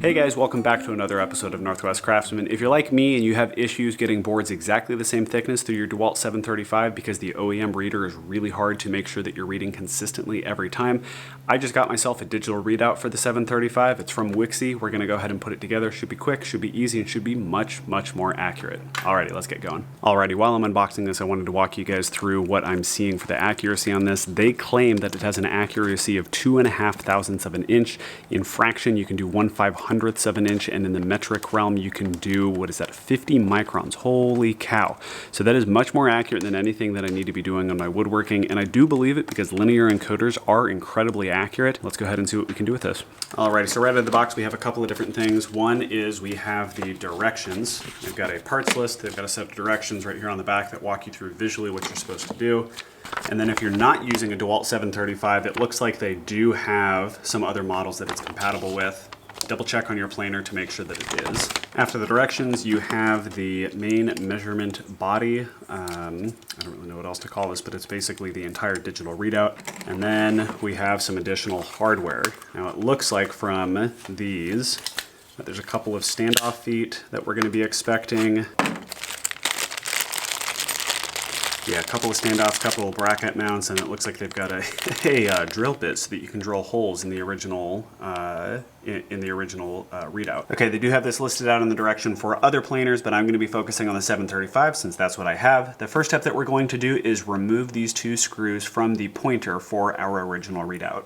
Hey guys, welcome back to another episode of Northwest Craftsman. If you're like me and you have issues getting boards exactly the same thickness through your DeWalt 735 because the OEM reader is really hard to make sure that you're reading consistently every time, I just got myself a digital readout for the 735. It's from Wixey. We're gonna go ahead and put it together. Should be quick, should be easy, and should be much more accurate. Alrighty, let's get going. Alrighty, while I'm unboxing this, I wanted to walk you guys through what I'm seeing for the accuracy on this. They claim that it has an accuracy of 2.5 thousandths of an inch. In fraction, you can do 1/500th of an inch, and in the metric realm, you can do, what is that, 50 microns. Holy cow. So that is much more accurate than anything that I need to be doing on my woodworking, and I do believe it because linear encoders are incredibly accurate. Let's go ahead and see what we can do with this. Alrighty, so right out of the box, we have a couple of different things. One is we have the directions. We've got a parts list. They've got a set of directions right here on the back that walk you through visually what you're supposed to do. And then if you're not using a DeWalt 735, it looks like they do have some other models that it's compatible with. Double check on your planer to make sure that it is. After the directions, you have the main measurement body. I don't really know what else to call this, but it's basically the entire digital readout. And then we have some additional hardware. Now it looks like from these, that there's a couple of standoff feet that we're gonna be expecting. Yeah, a couple of standoffs, a couple of bracket mounts, and it looks like they've got a drill bit so that you can drill holes in the original readout. Okay, they do have this listed out in the direction for other planers, but I'm going to be focusing on the 735 since that's what I have. The first step that we're going to do is remove these two screws from the pointer for our original readout.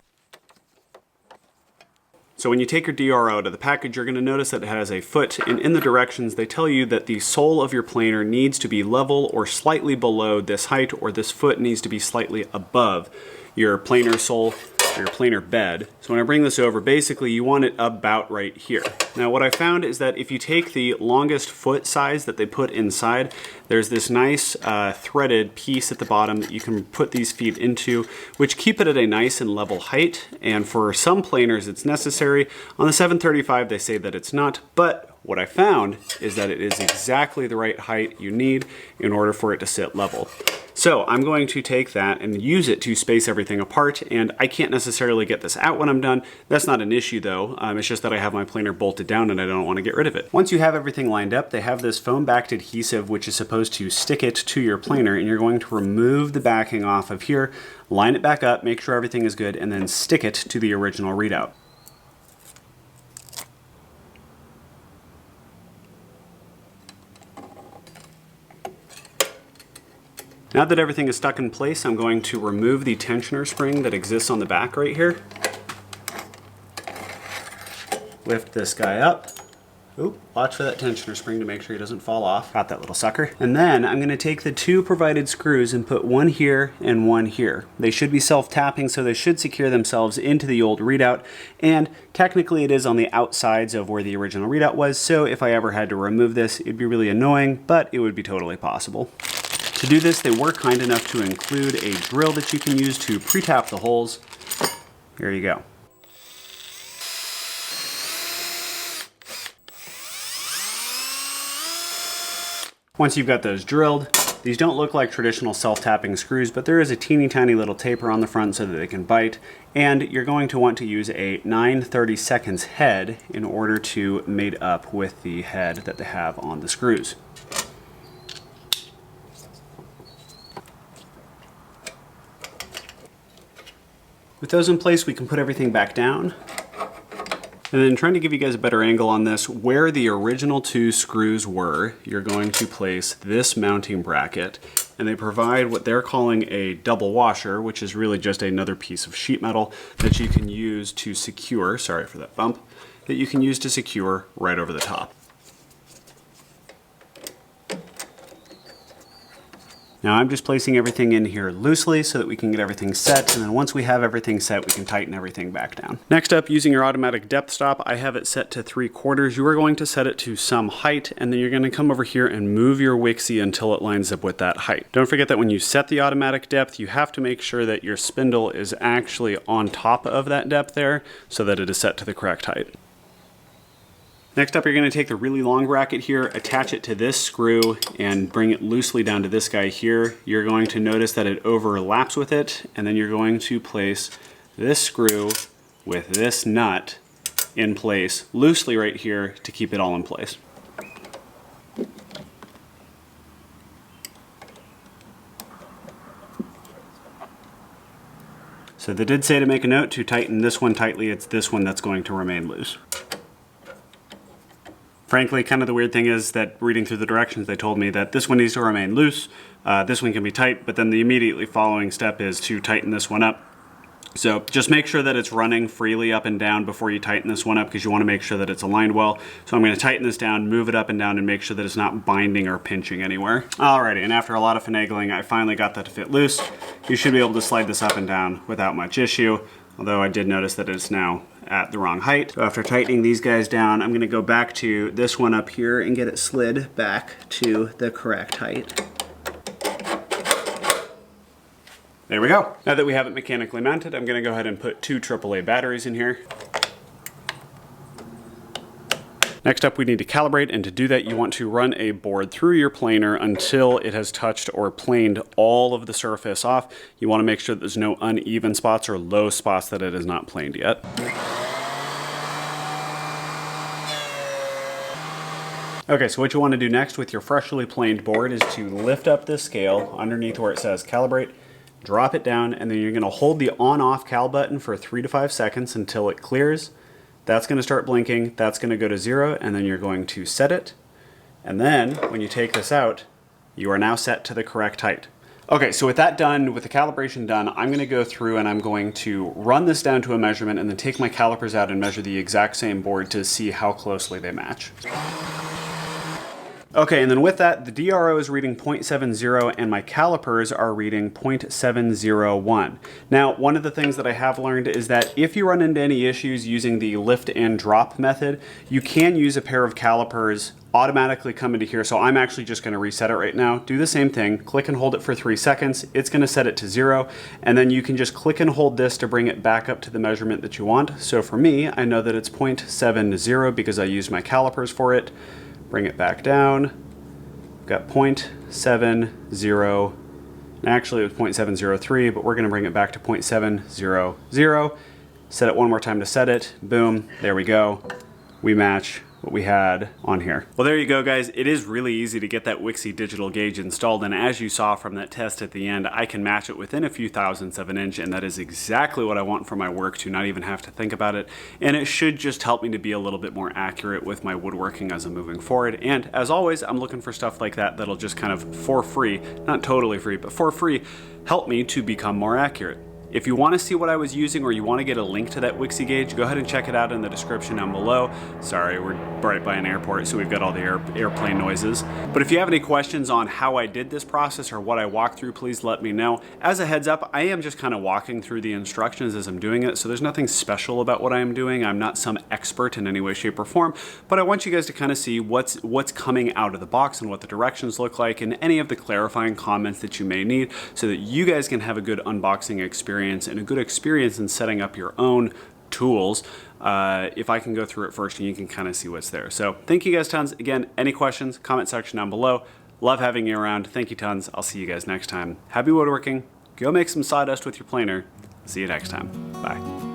So when you take your DRO out of the package, you're going to notice that it has a foot, and in the directions they tell you that the sole of your planer needs to be level or slightly below this height, or this foot needs to be slightly above your planer sole or your planer bed. So when I bring this over, basically you want it about right here. Now what I found is that if you take the longest foot size that they put inside, there's this nice threaded piece at the bottom that you can put these feet into, which keep it at a nice and level height. And for some planers it's necessary. On the 735 they say that it's not, but what I found is that it is exactly the right height you need in order for it to sit level. So I'm going to take that and use it to space everything apart, and I can't necessarily get this out when I'm done. That's not an issue though. It's just that I have my planer bolted down and I don't want to get rid of it. Once you have everything lined up, they have this foam backed adhesive which is supposed to stick it to your planer, and you're going to remove the backing off of here, line it back up, make sure everything is good, and then stick it to the original readout. Now that everything is stuck in place, I'm going to remove the tensioner spring that exists on the back right here. Lift this guy up. Oop, watch for that tensioner spring to make sure he doesn't fall off. Got that little sucker. And then I'm gonna take the two provided screws and put one here and one here. They should be self-tapping, so they should secure themselves into the old readout. And technically it is on the outsides of where the original readout was, so if I ever had to remove this, it'd be really annoying, but it would be totally possible. To do this, they were kind enough to include a drill that you can use to pre-tap the holes. Here you go. Once you've got those drilled, these don't look like traditional self-tapping screws, but there is a teeny tiny little taper on the front so that they can bite, and you're going to want to use a 9/32 head in order to mate up with the head that they have on the screws. With those in place, we can put everything back down. And then trying to give you guys a better angle on this, where the original two screws were, you're going to place this mounting bracket, and they provide what they're calling a double washer, which is really just another piece of sheet metal that you can use to secure, sorry for that bump, that you can use to secure right over the top. Now I'm just placing everything in here loosely so that we can get everything set, and then once we have everything set, we can tighten everything back down. Next up, using your automatic depth stop, I have it set to 3/4. You are going to set it to some height, and then you're going to come over here and move your Wixey until it lines up with that height. Don't forget that when you set the automatic depth, you have to make sure that your spindle is actually on top of that depth there so that it is set to the correct height. Next up, you're going to take the really long bracket here, attach it to this screw, and bring it loosely down to this guy here. You're going to notice that it overlaps with it, and then you're going to place this screw with this nut in place loosely right here to keep it all in place. So they did say to make a note to tighten this one tightly. It's this one that's going to remain loose. Frankly, kind of the weird thing is that reading through the directions, they told me that this one needs to remain loose, this one can be tight, but then the immediately following step is to tighten this one up. So just make sure that it's running freely up and down before you tighten this one up, because you want to make sure that it's aligned well. So I'm going to tighten this down, move it up and down, and make sure that it's not binding or pinching anywhere. Alrighty, and after a lot of finagling, I finally got that to fit loose. You should be able to slide this up and down without much issue, although I did notice that it's now at the wrong height. So after tightening these guys down, I'm going to go back to this one up here and get it slid back to the correct height. There we go. Now that we have it mechanically mounted, I'm going to go ahead and put 2 AAA batteries in here. Next up, we need to calibrate, and to do that, you want to run a board through your planer until it has touched or planed all of the surface off. You want to make sure that there's no uneven spots or low spots that it has not planed yet. Okay, so what you want to do next with your freshly planed board is to lift up this scale underneath where it says calibrate, drop it down, and then you're going to hold the on-off cal button for 3 to 5 seconds until it clears. That's going to start blinking, that's going to go to 0, and then you're going to set it. And then, when you take this out, you are now set to the correct height. Okay, so with that done, with the calibration done, I'm going to go through and I'm going to run this down to a measurement and then take my calipers out and measure the exact same board to see how closely they match. Okay, and then with that, the DRO is reading 0.70 and my calipers are reading 0.701. Now, one of the things that I have learned is that if you run into any issues using the lift and drop method, you can use a pair of calipers, automatically come into here. So I'm actually just going to reset it right now. Do the same thing, click and hold it for 3 seconds. It's going to set it to 0, and then you can just click and hold this to bring it back up to the measurement that you want. So for me, I know that it's 0.70 because I used my calipers for it. Bring it back down. We've got 0.70. Actually, it was 0.703, but we're going to bring it back to 0.700. Set it one more time to set it. Boom. There we go. We match what we had on here. Well, there you go, guys. It is really easy to get that Wixey digital gauge installed, and as you saw from that test at the end, I can match it within a few thousandths of an inch, and that is exactly what I want for my work, to not even have to think about it. And it should just help me to be a little bit more accurate with my woodworking as I'm moving forward. And as always, I'm looking for stuff like that that'll just kind of for free, not totally free, but for free, help me to become more accurate. If you want to see what I was using, or you want to get a link to that Wixey gauge, go ahead and check it out in the description down below. Sorry, we're right by an airport, so we've got all the airplane noises. But if you have any questions on how I did this process or what I walked through, please let me know. As a heads up, I am just kind of walking through the instructions as I'm doing it, so there's nothing special about what I am doing. I'm not some expert in any way, shape, or form, but I want you guys to kind of see what's coming out of the box and what the directions look like, and any of the clarifying comments that you may need, so that you guys can have a good unboxing experience and a good experience in setting up your own tools. If I can go through it first and you can kind of see what's there. So thank you guys tons. Again, any questions, comment section down below. Love having you around. Thank you tons. I'll see you guys next time. Happy woodworking. Go make some sawdust with your planer. See you next time. Bye.